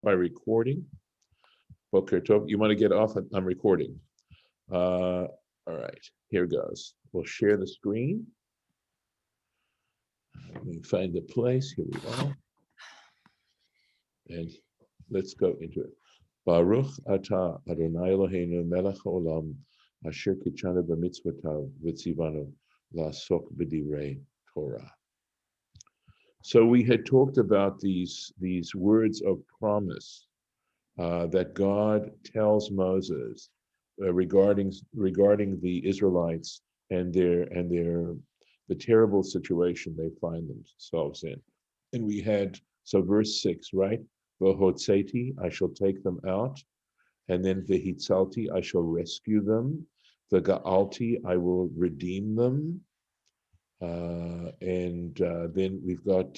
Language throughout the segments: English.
by recording. Boker Tov. You want to get off? I'm recording. All right, here goes. We'll share the screen. Let me find the place. Here we are. And let's go into it. Baruch atah Adonai Eloheinu melech haolam asher kitshanu b'mitzvotav v'tzivanu la'asok b'divrei Torah. So we had talked about these words of promise that God tells Moses regarding the Israelites and the terrible situation they find themselves in. And we had verse 6, right? V'hotzeti, I shall take them out, and then v'hitzalti, I shall rescue them. V'ga'alti, I will redeem them. And then we've got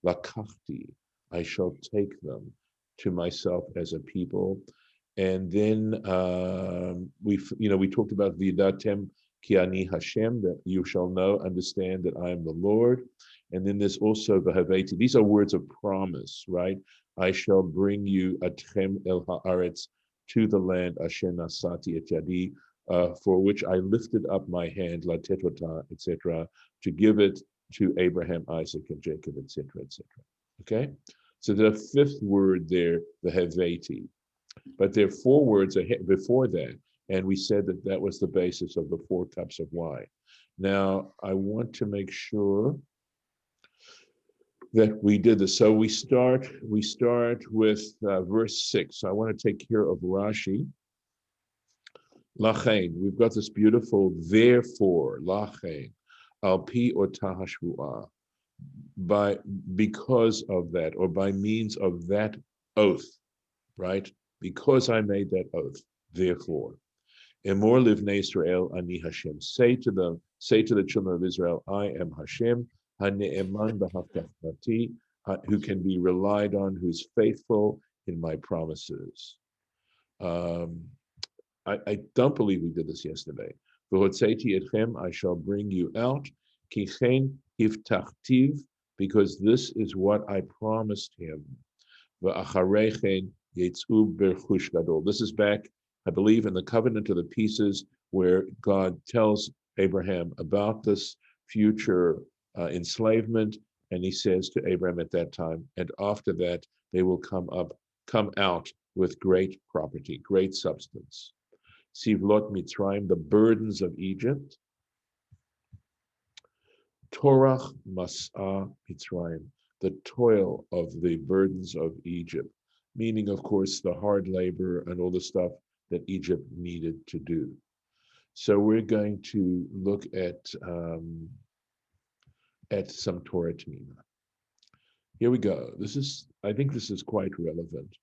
lakachti, I shall take them to myself as a people. And then we talked about vidatem ki ani Hashem, that you shall know, understand that I am the Lord. And then there's also v'haveti. These are words of promise, right? I shall bring you atchem el haaretz, to the land asher nasati et yadi, for which I lifted up my hand, la tetota, etc., to give it to Abraham, Isaac, and Jacob, etc., etc. Okay, so the fifth word there, the haveti, but there are four words before that, and we said that was the basis of the 4 cups of wine. Now I want to make sure that we did this. So we start with verse 6. So I want to take care of Rashi. Lachain, we've got this beautiful therefore, lachain, al pi otah hashvuah, because of that, or by means of that oath, right? Because I made that oath, therefore. Emor livnei Israel ani Hashem. Say to the children of Israel, I am Hashem, hane'eman b'havtachati, who can be relied on, who's faithful in my promises. I don't believe we did this yesterday. V'hotzeti etchem, I shall bring you out. Ki chen hiftachtiv, because this is what I promised him. V'acharei chen yetzu b'chush gadol. This is back, I believe, in the covenant of the pieces, where God tells Abraham about this future enslavement, and he says to Abraham at that time, and after that they will come out with great property, great substance. Sivlot Mitzrayim, the burdens of Egypt. Torach Mas'ah Mitzrayim, the toil of the burdens of Egypt, meaning, of course, the hard labor and all the stuff that Egypt needed to do. So we're going to look at some Torah Temimah. Here we go. I think this is quite relevant.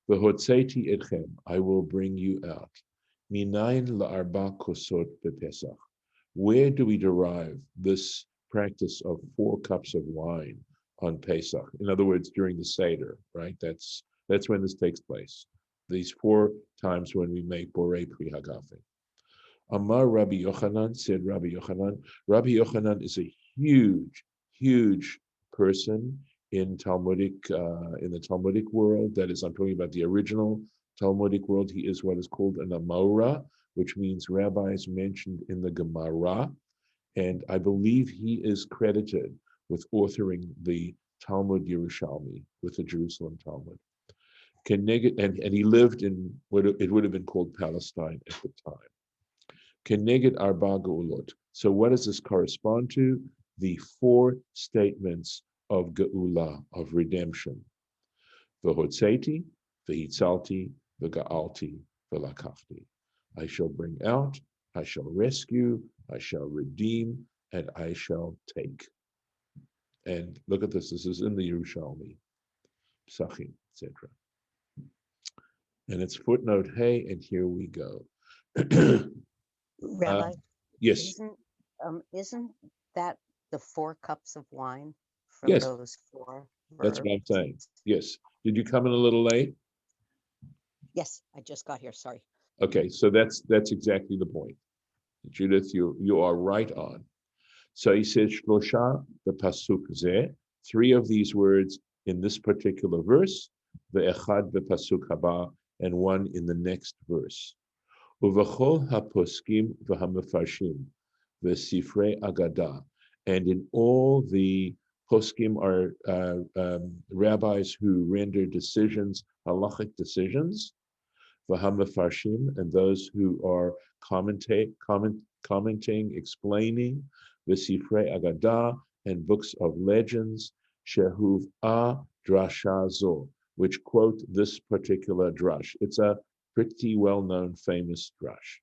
V'hotzeti etchem, I will bring you out. Minayin la'arba kosot b'Pesach. Where do we derive this practice of 4 cups of wine on Pesach? In other words, during the seder, right? That's when this takes place. These 4 times when we make borei pri hagafe. Amar Rabbi Yochanan, said Rabbi Yochanan. Rabbi Yochanan is a huge person in the Talmudic world. That is, I'm talking about the original Talmudic world. He is what is called an Amora, which means rabbis mentioned in the Gemara. And I believe he is credited with authoring the Talmud Yerushalmi, with the Jerusalem Talmud. And he lived in what it would have been called Palestine at the time. Keneged arba geulot. So what does this correspond to? The 4 statements of geula, of redemption. V'hotzeti, v'hitzalti, v'ga'alti, v'lakachti. I shall bring out, I shall rescue, I shall redeem, and I shall take. And look at this. This is in the Yerushalmi, Psachim, etc. And it's footnote hey, and here we go. Rabbi, yes. Isn't that the 4 cups of wine from Yes. those 4 verbs? That's what I'm saying. Yes. Did you come in a little late? Yes, I just got here. Sorry. Okay, so that's exactly the point. Judith, you are right on. So he says, Shlosha, the pasuk zeh, 3 of these words in this particular verse, ve'echad bepasuk haba, and one in the next verse. Uvachol haposkim v'hamefarshim v'sifrei agada, and in all the poskim are rabbis who render decisions, halachic decisions, v'hamefarshim, and those who are commenting, explaining, v'sifrei agada, and books of legends, shehuv a drasha zo, which quote this particular drash. It's a pretty well-known, famous drash.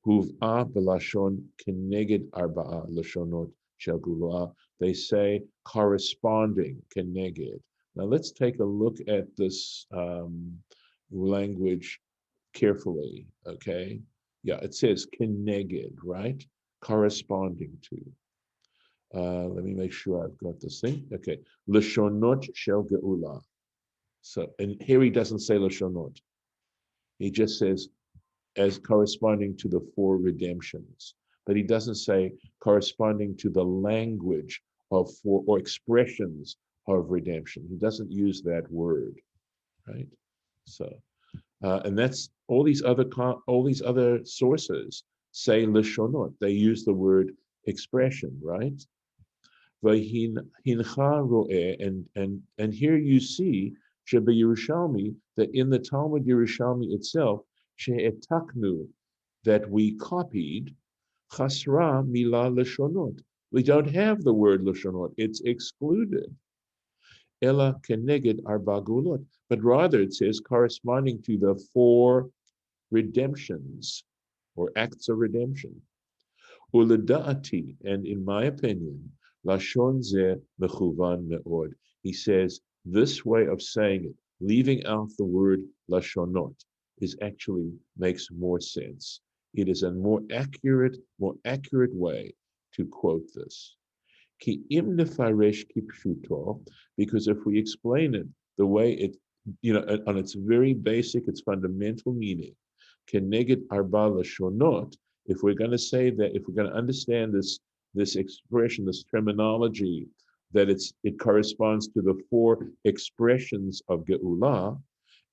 Huv'a b'lashon keneged arba'a lashonot shel gula. They say corresponding keneged. Now let's take a look at this language carefully, okay? Yeah, it says keneged, right? Corresponding to. Let me make sure I've got this thing. Okay, lashonot shel geula. So, and here he doesn't say lashonot. He just says as corresponding to the four redemptions, but he doesn't say corresponding to the language of four or expressions of redemption. He doesn't use that word, right? So, and that's all these other sources say lashonot. They use the word expression, right? And here you see Sheba Yerushalmi, that in the Talmud Yerushalmi itself, she'etaknu, that we copied, chasra mila lashonot. We don't have the word lashonot; it's excluded. Ela keneged arba gulot, but rather it says corresponding to the four redemptions or acts of redemption. Ulada'ati, and in my opinion, lashon zeh mechuvan me'od. He says this way of saying it, leaving out the word lashonot, is actually makes more sense. It is a more accurate way to quote this. Ki im nefaresh kipshuto, because if we explain it the way it, on its very basic, its fundamental meaning, keneged arba lashonot, if we're going to say that, if we're going to understand this expression, this terminology, that it corresponds to the four expressions of Geula,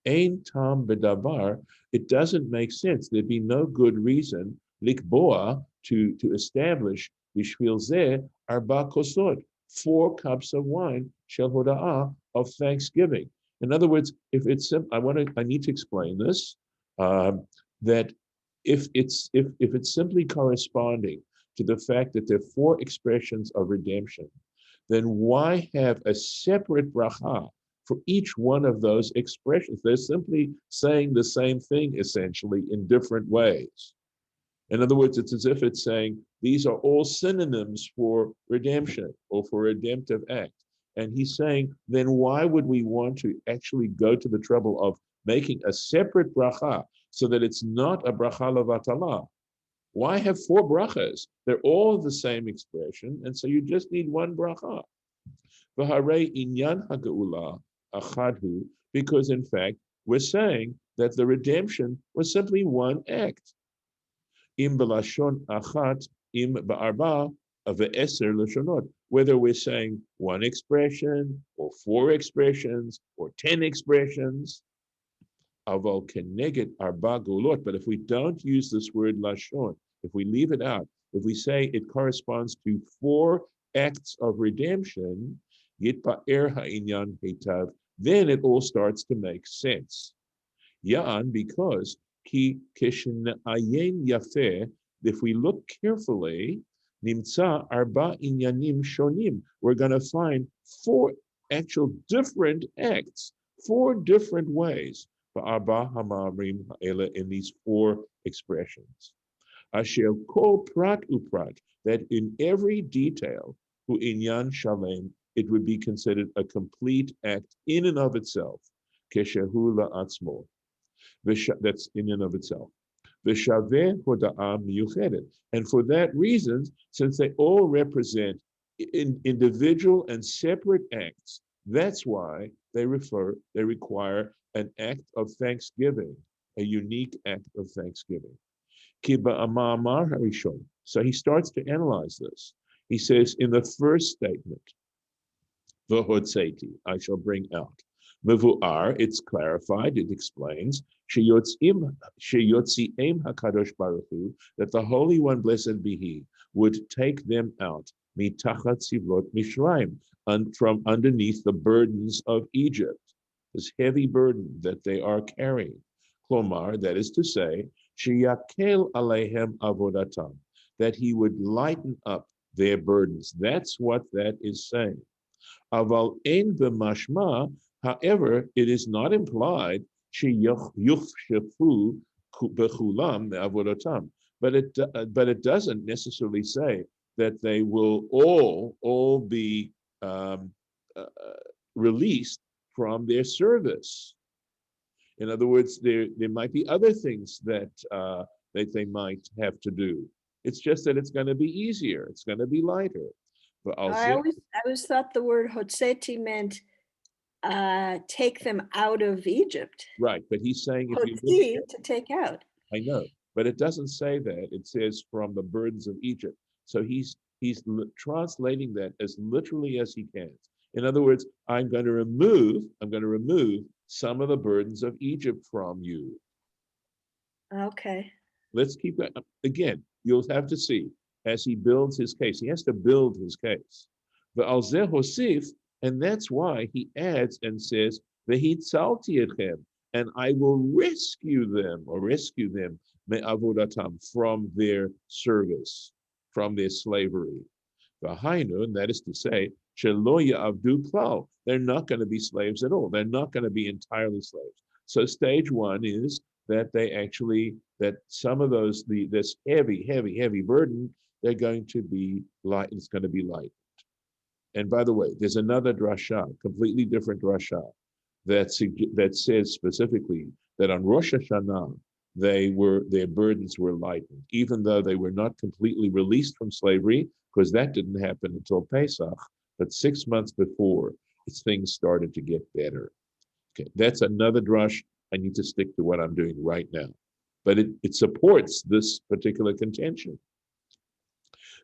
ein tam bedavar, it doesn't make sense. There'd be no good reason likboa to establish bishvil zeh arba kosot, 4 cups of wine shel hoda'ah, of thanksgiving. In other words, if it's I need to explain this, that if it's simply corresponding to the fact that there are 4 expressions of redemption, then why have a separate bracha for each one of those expressions? They're simply saying the same thing essentially in different ways. In other words, it's as if it's saying these are all synonyms for redemption or for redemptive act. And he's saying, then why would we want to actually go to the trouble of making a separate bracha so that it's not a bracha levatala? Why have 4 brachas? They're all the same expression, and so you just need one bracha. V'harei inyan ha'geula achadhu, because in fact we're saying that the redemption was simply one act. Im b'lashon achat, im ba'arba, ve'eser lashonot. Whether we're saying one expression, or 4 expressions, or 10 expressions, aval keneged arba gulot. But if we don't use this word lashon, if we leave it out, if we say it corresponds to 4 acts of redemption, yitpa'er ha'inyan heitav, then it all starts to make sense. Ya'an, because ki kishna'ayen yafeh, if we look carefully, nimtza arba inyanim shonim, we're going to find 4 actual different acts, 4 different ways, ba'arba hamarim ha'ela, in these 4 expressions. Asher kol prat uprat, that in every detail, hu inyan shalem, it would be considered a complete act in and of itself. Keshehu la'atzmo, that's in and of itself. V'shaveh hoda'ah miyuchedet, and for that reason, since they all represent individual and separate acts, that's why they require an act of thanksgiving, a unique act of thanksgiving. So he starts to analyze this. He says in the first statement, V'hotzeti, I shall bring out. Mevu'ar, it's clarified, it explains, Sheyotzi'em HaKadosh Baruch Hu, that the Holy One, blessed be He, would take them out, mitachat sivlot Mishraim, from underneath the burdens of Egypt, this heavy burden that they are carrying. Klomar, that is to say, Sheyakel Alehem Avodatam, that He would lighten up their burdens. That's what that is saying. Aval ein b'mashma, however, it is not implied yuchshafu bechulam avodatam, but it doesn't necessarily say that they will all be um, uh, released from their service. In other words, there might be other things that they might have to do. It's just that it's going to be easier. It's going to be lighter. But I always thought the word hotzeti meant take them out of Egypt. right, but he's saying if you Hotzi look, to take out. I know, but it doesn't say that. It says from the burdens of Egypt. So he's translating that as literally as he can. In other words, I'm going to remove some of the burdens of Egypt from you. Okay. Let's keep that again. You'll have to see as he builds his case. He has to build his case. The alzeh hosif, and that's why he adds and says, "Vehitzalti etchem," and I will rescue them me'avodatam, from their service, from their slavery. V'hainu, and that is to say, shelo ya'avdu klal. They're not going to be slaves at all. They're not going to be entirely slaves. So stage one is that that some of this heavy burden, they're going to be light. It's going to be light. And by the way, there's another drasha, completely different drasha, that says specifically that on Rosh Hashanah their burdens were lightened, even though they were not completely released from slavery, because that didn't happen until Pesach. But 6 months before, things started to get better. Okay, that's another drush. I need to stick to what I'm doing right now, but it supports this particular contention.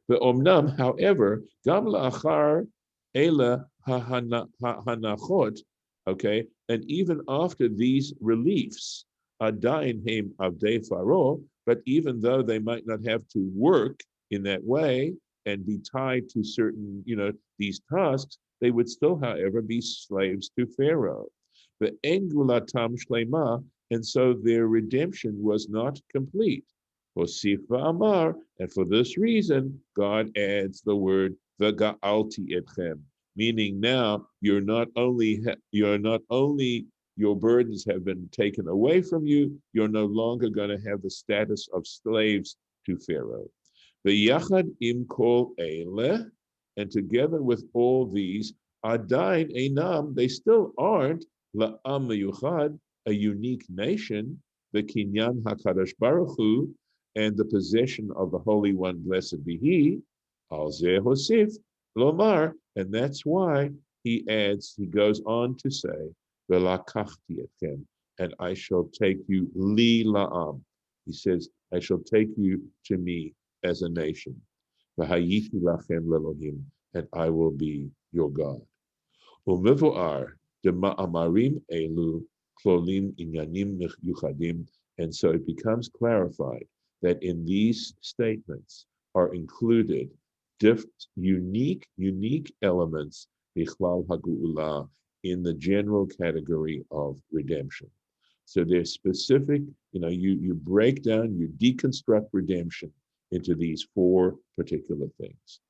The omnam, however, gam la'achar ela hanachot, okay, and even after these reliefs, adain heim avdei faro, but even though they might not have to work in that way and be tied to certain, these tasks, they would still, however, be slaves to Pharaoh. The engulatam shlema, and so their redemption was not complete. Hosifva amar, and for this reason, God adds the word v'ga'alti etchem, meaning now you're not only your burdens have been taken away from you, you're no longer going to have the status of slaves to Pharaoh. V'yachad im kol eileh, and together with all these, adain einam, they still aren't la'am meyuchad, a unique nation, the kinyan hakadosh baruch hu, and the possession of the Holy One, blessed be He, al zeh hosif lomar, and that's why he goes on to say, velakachti etchem, and I shall take you li la'am. He says, I shall take you to me as a nation. V'hayiti lachem lelohim, and I will be your God. Umevuar dema'amarim elu klolim inyanim yuchadim, and so it becomes clarified that in these statements are included unique elements bichlal hagu'ula, in the general category of redemption. So there's specific, you break down, you deconstruct redemption into these 4 particular things.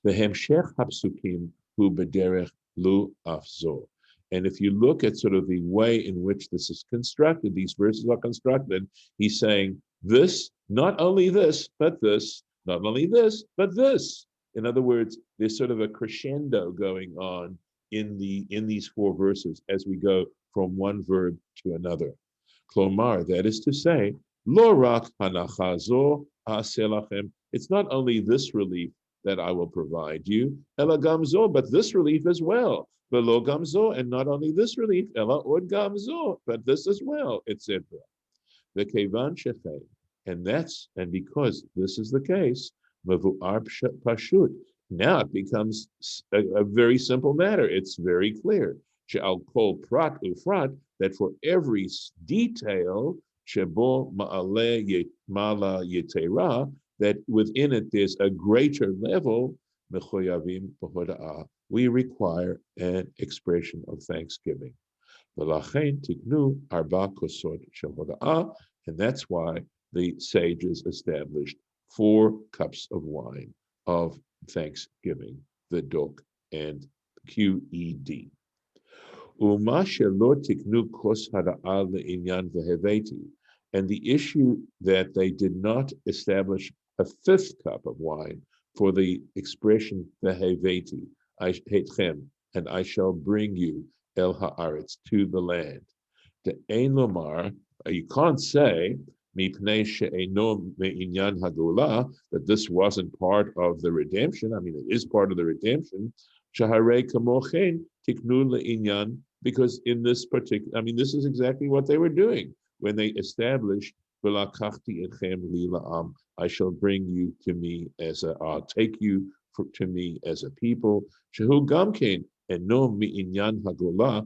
The hemshech hapsukim hu bederech lu afzo. And if you look at sort of the way in which this is constructed, these verses are constructed, he's saying this, not only this, but this, not only this, but this. In other words, there's sort of a crescendo going on in these 4 verses as we go from one verb to another. Klomar, that is to say, lo rak hanachazo aselachem. It's not only this relief that I will provide you, ela gamzo, but this relief as well. Velo gamzo, and not only this relief, ela od gamzo, but this as well, etc. The kevan shechem, and because this is the case, mevu'ar pashut. Now it becomes a very simple matter. It's very clear. she'al kol prat ufrat, that for every detail, shebo ma'ale mala yetera, that within it there's a greater level, mechoyavim b'hoda'ah, we require an expression of thanksgiving. V'lachein tiknu arba kosot shel hoda'ah, and that's why the sages established 4 cups of wine of thanksgiving, the dok and QED. Uma shelo tiknu kos hada'ah le'inyan v'heveti, and the issue that they did not establish a 5th cup of wine for the expression v'heveti, I hetchem, and I shall bring you el haaretz, to the land. The ein lomar, you can't say mipnei she'eino me'inyan hagula, that this wasn't part of the redemption. I mean, it is part of the redemption. Shaharei kamochen tiknu le'inyan, because in this particular, I mean, this is exactly what they were doing when they established v'lakachti etchem li la'am, I shall bring you to me as a, I'll take you to me as a people. Shehu gamkein, and no mi'inyan hagula,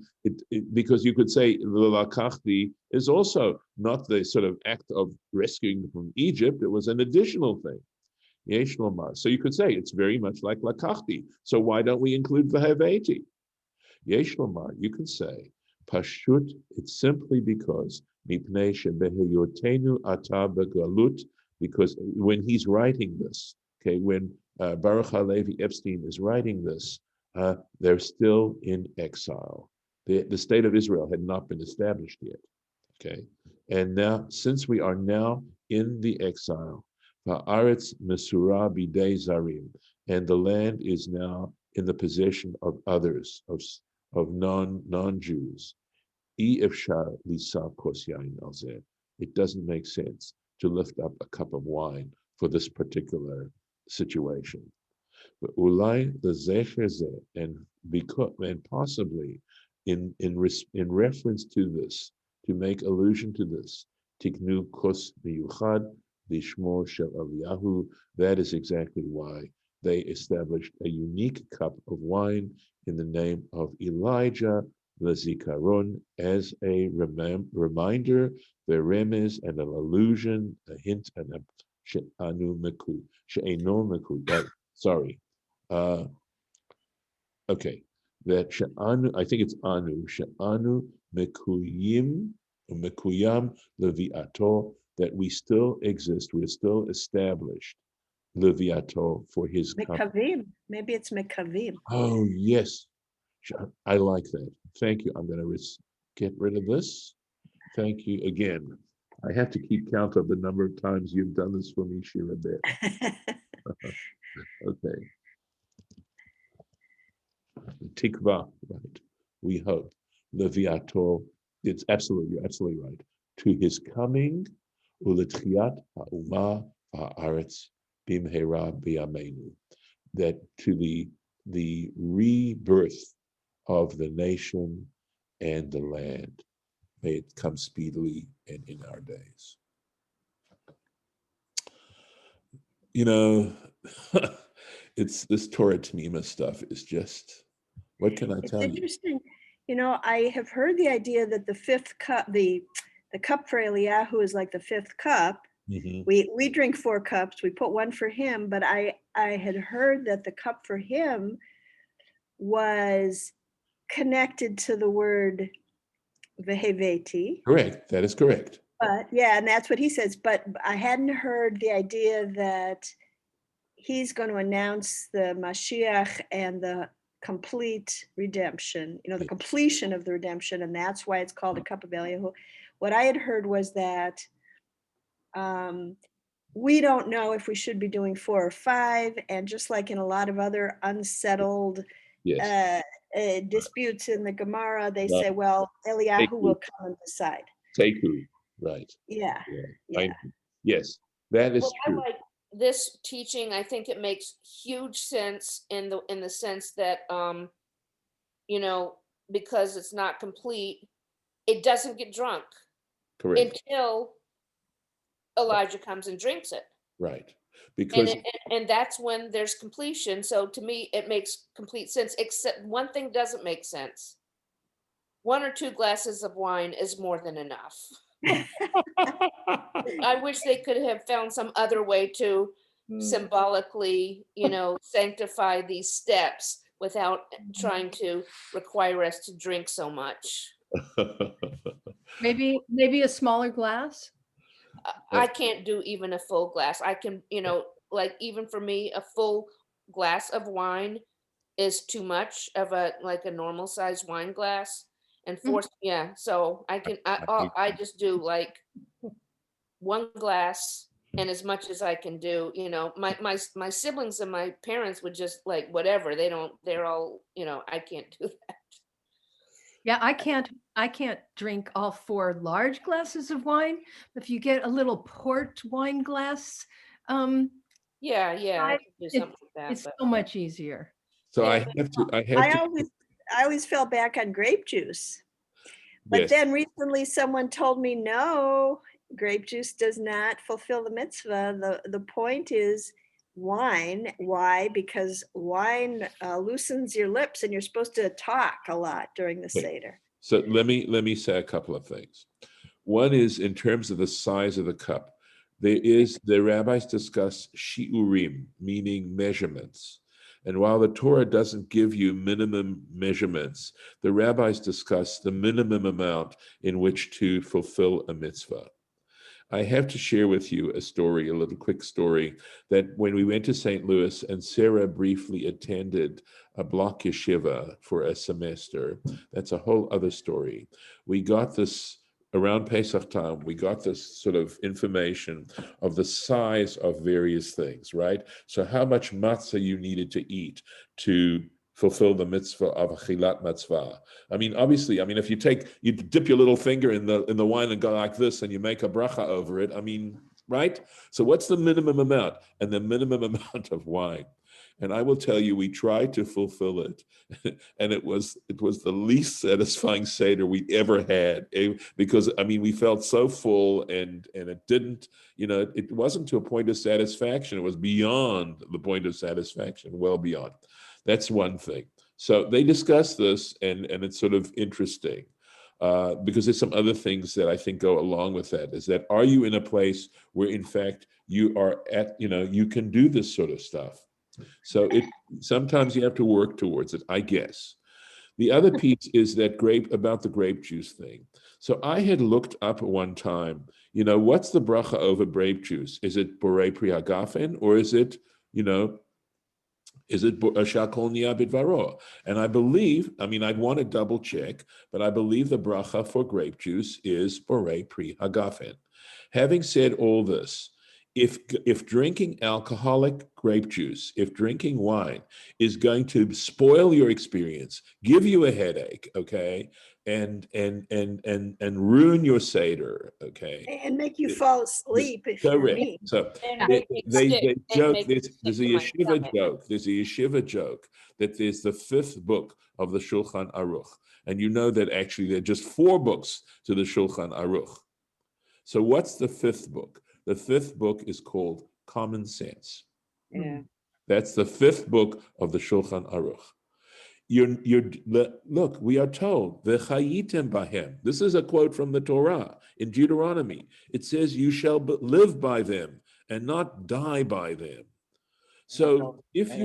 because you could say the lakachti is also not the sort of act of rescuing them from Egypt. It was an additional thing. Yesh lomar. So you could say it's very much like lakachti. So why don't we include v'heveti? Yesh lomar. You can say pashut. It's simply because mipnei shebeheyotenu ata begalut. Because when he's writing this, okay, when Baruch Halevi Epstein is writing this, they're still in exile. The state of Israel had not been established yet. Okay, and now since we are now in the exile, Haaretz Mesura Bidei Zarim, and the land is now in the possession of others, of non-Jews. Efshar lisa kos yain al zeh. It doesn't make sense to lift up a cup of wine for this particular situation. But ulai the zecher zeh, and possibly in reference to this, to make allusion to this, tiknu kos miyuchad lishmo shel Eliyahu. That is exactly why they established a unique cup of wine in the name of Elijah, Lazikaron, as a reminder, the remez, and an allusion, a hint, and a she'anu meku, she'eno meku. Sorry. Okay, that she'anu, I think it's anu, she'anu mekuyim leviato, that we still exist, we're still established, leviato, for his coming. Mekavim. Maybe it's mekavim. Oh, yes, I like that. Thank you. I'm going to get rid of this. Thank you again. I have to keep count of the number of times you've done this for me, Sheila Bear. Okay. Tikva, right? We hope. Leviato, you're absolutely right. To his coming, uletchiat ha'umah ha'aretz bimhera b'yameinu, that to the rebirth of the nation and the land, may it come speedily and in our days. You know, it's this Torah Temimah stuff is just, what can I tell you? It's interesting. You know, I have heard the idea that the 5th cup, the cup for Eliyahu is like the 5th cup. Mm-hmm. We drink 4 cups. We put one for him, but I had heard that the cup for him was connected to the word veheveti. Correct. That is correct. But yeah, and that's what he says. But I hadn't heard the idea that he's going to announce the Mashiach and the complete redemption, you know, the completion of the redemption, and that's why it's called a cup of Eliyahu. What I had heard was that we don't know if we should be doing 4 or 5, and just like in a lot of other unsettled disputes in the Gemara, they say, well, Eliyahu will come and decide. Teku, right. Yeah. Yes, that is true. I like this teaching. I think it makes huge sense in the sense that, you know, because it's not complete, it doesn't get drunk. Correct. Until Elijah comes and drinks it. Right. Because and that's when there's completion. So to me, it makes complete sense, except one thing doesn't make sense. 1 or 2 glasses of wine is more than enough. I wish they could have found some other way to symbolically, sanctify these steps without trying to require us to drink so much. Maybe a smaller glass. I can't do even a full glass. I can, like even for me, a full glass of wine is too much of a normal size wine glass. And yeah, so I just do like 1 glass and as much as I can do. My siblings and my parents would just like whatever. They're all, I can't do that. Yeah, I can't drink all 4 large glasses of wine. If you get a little port wine glass, Yeah, I can do it- something like that. it's But so much easier. So Yeah. I always fell back on grape juice. But yes. then recently someone told me, no, grape juice does not fulfill the mitzvah. The point is wine. Why? Because wine loosens your lips and you're supposed to talk a lot during the Okay. seder. So let me say a couple of things. One is in terms of the size of the cup. The rabbis discuss shiurim, meaning measurements. And while the Torah doesn't give you minimum measurements, the rabbis discuss the minimum amount in which to fulfill a mitzvah. I have to share with you a story, a little quick story, that when we went to St. Louis and Sarah briefly attended a block yeshiva for a semester, that's a whole other story. We got this around Pesach time, we got this sort of information of the size of various things, right? So how much matzah you needed to eat to fulfill the mitzvah of achilat matzvah. I mean, obviously, if you dip your little finger in the wine and go like this and you make a bracha over it, right? So what's the minimum amount? And the minimum amount of wine. And I will tell you, we tried to fulfill it. And it was the least satisfying seder we ever had. Because we felt so full and it didn't, it wasn't to a point of satisfaction. It was beyond the point of satisfaction, well beyond. That's one thing. So they discuss this, and it's sort of interesting because there's some other things that I think go along with that. Is that, are you in a place where, in fact, you are at, you can do this sort of stuff? So sometimes you have to work towards it, I guess. The other piece is that about the grape juice thing. So I had looked up at one time, what's the bracha over grape juice? Is it borei pri hagafen, or is it, is it shakol niya bidvaro? And I believe, I'd want to double check, but I believe the bracha for grape juice is borei pri hagafen. Having said all this, if drinking alcoholic grape juice, if drinking wine is going to spoil your experience, give you a headache, okay, and ruin your seder, okay, And make you fall asleep if correct. you're me. So And they make me joke. sick There's a to my yeshiva stomach. joke. There's a yeshiva joke that there's the 5th book of the Shulchan Aruch, and you know that actually there are just 4 books to the Shulchan Aruch. So what's the 5th book? The 5th book is called Common Sense. Yeah. That's the 5th book of the Shulchan Aruch. Look, we are told, v'chayitem bahem. This is a quote from the Torah in Deuteronomy. It says, you shall live by them and not die by them. So if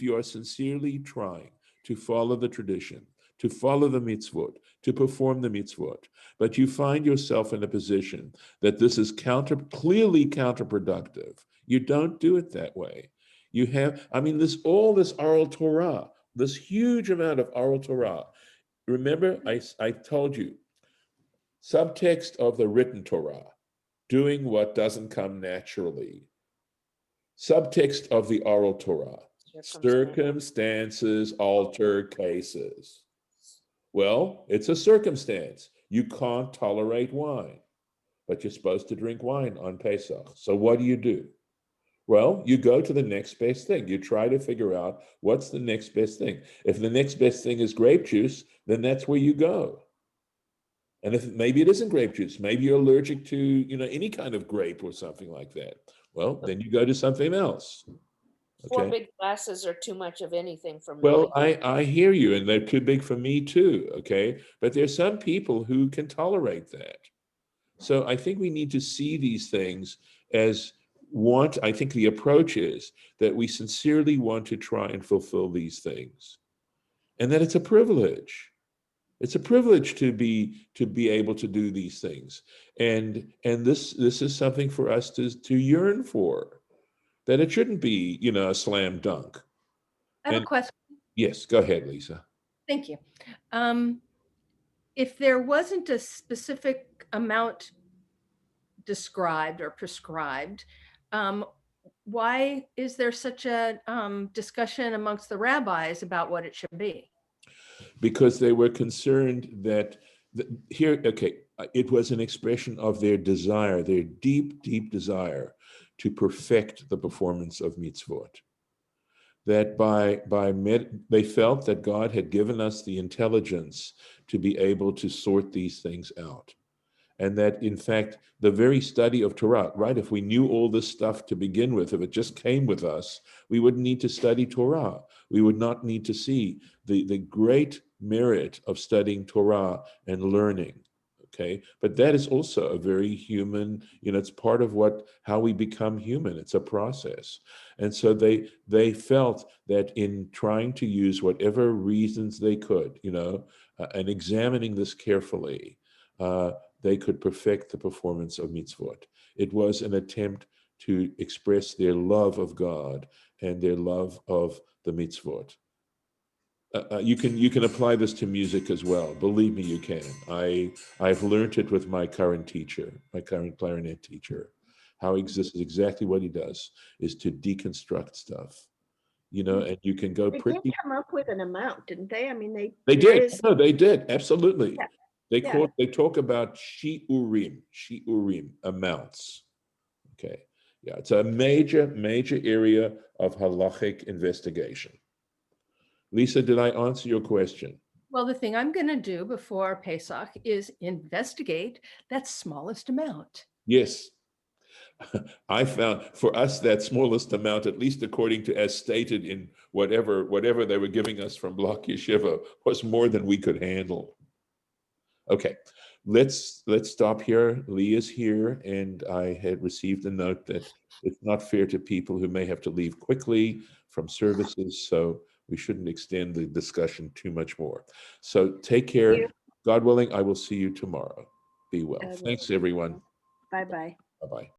you are sincerely trying to follow the tradition, to follow the mitzvot, to perform the mitzvot, but you find yourself in a position that this is clearly counterproductive, you don't do it that way. You have, this oral Torah, this huge amount of oral Torah. Remember, I told you, subtext of the written Torah, doing what doesn't come naturally. Subtext of the oral Torah, circumstances alter cases. Well, it's a circumstance. You can't tolerate wine, but you're supposed to drink wine on Pesach. So what do? Well, you go to the next best thing. You try to figure out what's the next best thing. If the next best thing is grape juice, then that's where you go. And if maybe it isn't grape juice, maybe you're allergic to, any kind of grape or something like that. Well, then you go to something else. 4 Okay. big glasses are too much of anything for me. Well, I hear you, and they're too big for me too. Okay. But there's some people who can tolerate that. So I think we need to see these things as I think the approach is that we sincerely want to try and fulfill these things, and that it's a privilege. It's a privilege to be able to do these things, and this is something for us to yearn for. That it shouldn't be, a slam dunk. I have a And question. yes, go ahead, Lisa. Thank you. If there wasn't a specific amount described or prescribed, why is there such a discussion amongst the rabbis about what it should be? Because they were concerned that it was an expression of their desire, their deep, deep desire to perfect the performance of mitzvot. That they felt that God had given us the intelligence to be able to sort these things out. And that, in fact, the very study of Torah, right? If we knew all this stuff to begin with, if it just came with us, we wouldn't need to study Torah. We would not need to see the great merit of studying Torah and learning. Okay, but that is also a very human, it's part of how we become human. It's a process. And so they felt that in trying to use whatever reasons they could, and examining this carefully, they could perfect the performance of mitzvot. It was an attempt to express their love of God and their love of the mitzvot. You can apply this to music as well. Believe me, you can. I've learned it with my current clarinet teacher. This is exactly what he does, is to deconstruct stuff. And you can go They pretty. did come up with an amount, didn't they? I mean, They there did. is- No, they did. Absolutely. Yeah. They talk about shiurim amounts. Okay. Yeah, it's a major area of halachic investigation. Lisa, did I answer your question? Well, the thing I'm going to do before Pesach is investigate that smallest amount. Yes. I found for us that smallest amount, at least according to as stated in whatever they were giving us from Block Yeshiva, was more than we could handle. Okay, let's stop here. Lee is here, and I had received a note that it's not fair to people who may have to leave quickly from services, so we shouldn't extend the discussion too much more. So take care. God willing, I will see you tomorrow. Be well. Thanks, everyone. Bye-bye. Bye-bye.